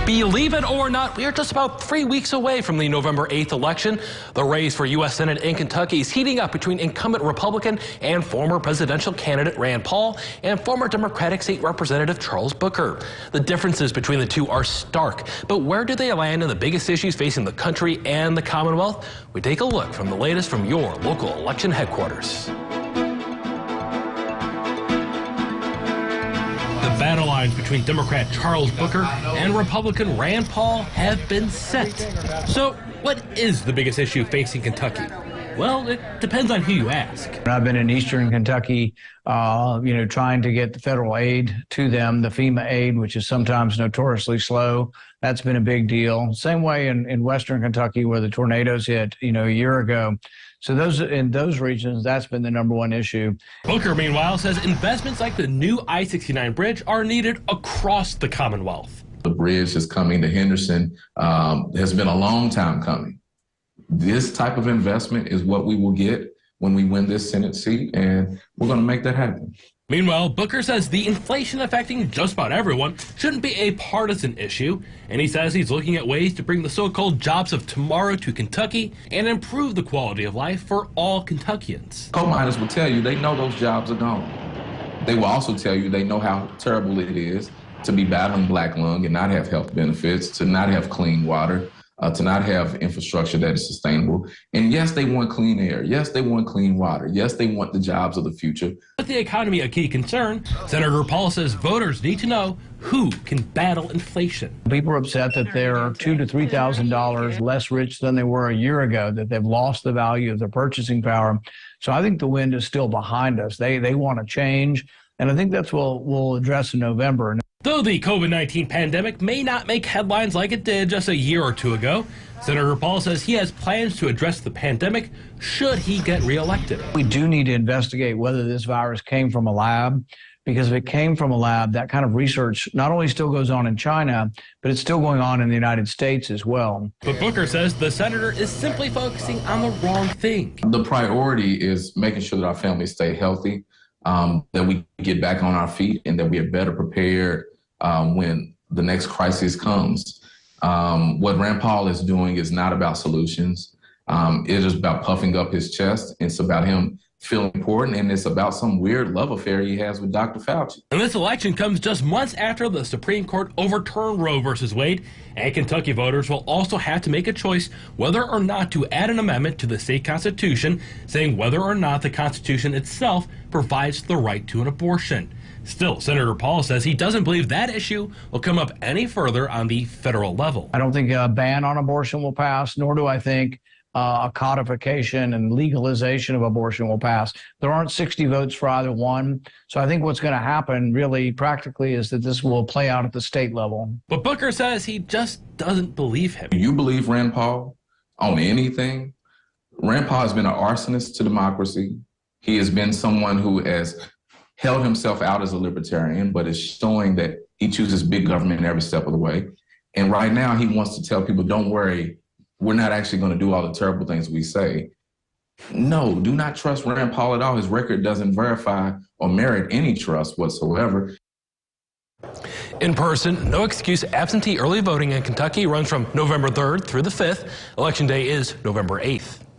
Believe it or not, we are just about 3 weeks away from the November 8th election. The race for U.S. Senate in Kentucky is heating up between incumbent Republican and former presidential candidate Rand Paul and former Democratic State Representative Charles Booker. The differences between the two are stark, but where do they land in the biggest issues facing the country and the Commonwealth? We take a look from the latest from your local election headquarters. The battle lines between Democrat Charles Booker and Republican Rand Paul have been set. So, what is the biggest issue facing Kentucky? Well, it depends on who you ask. I've been in eastern Kentucky, trying to get the federal aid to them, the FEMA aid, which is sometimes notoriously slow. That's been a big deal. Same way in western Kentucky where the tornadoes hit, a year ago. So in those regions, that's been the number one issue. Booker, meanwhile, says investments like the new I-69 bridge are needed across the Commonwealth. The bridge is coming to Henderson has been a long time coming. This type of investment is what we will get when we win this Senate seat, and we're going to make that happen. Meanwhile, Booker says the inflation affecting just about everyone shouldn't be a partisan issue, and he says he's looking at ways to bring the so-called jobs of tomorrow to Kentucky and improve the quality of life for all Kentuckians. Coal miners will tell you they know those jobs are gone. They will also tell you they know how terrible it is to be battling black lung and not have health benefits, to not have clean water, to not have infrastructure that is sustainable. And yes, they want clean air. Yes, they want clean water. Yes, they want the jobs of the future. With the economy a key concern, Senator Paul says voters need to know who can battle inflation. People are upset that they're $2,000 to $3,000 less rich than they were a year ago, that they've lost the value of their purchasing power. So I think the wind is still behind us. They want to change, and I think that's what we'll address in November. Though the COVID-19 pandemic may not make headlines like it did just a year or two ago, Senator Paul says he has plans to address the pandemic should he get reelected. We do need to investigate whether this virus came from a lab, because if it came from a lab, that kind of research not only still goes on in China, but it's still going on in the United States as well. But Booker says the senator is simply focusing on the wrong thing. The priority is making sure that our families stay healthy, that we get back on our feet, and that we are better prepared when the next crisis comes. What Rand Paul is doing is not about solutions. It is about puffing up his chest. It's about him feeling important, and it's about some weird love affair he has with Dr. Fauci. And this election comes just months after the Supreme Court overturned Roe v. Wade, and Kentucky voters will also have to make a choice whether or not to add an amendment to the state constitution, saying whether or not the Constitution itself provides the right to an abortion. Still, Senator Paul says he doesn't believe that issue will come up any further on the federal level. I don't think a ban on abortion will pass, nor do I think a codification and legalization of abortion will pass. There aren't 60 votes for either one. So I think what's going to happen really practically is that this will play out at the state level. But Booker says he just doesn't believe him. You believe Rand Paul on anything? Rand Paul has been an arsonist to democracy. He has been someone who has held himself out as a libertarian, but is showing that he chooses big government every step of the way. And right now he wants to tell people, don't worry, we're not actually going to do all the terrible things we say. No, do not trust Rand Paul at all. His record doesn't verify or merit any trust whatsoever. In person, no excuse absentee early voting in Kentucky runs from November 3rd through the 5th. Election day is November 8th.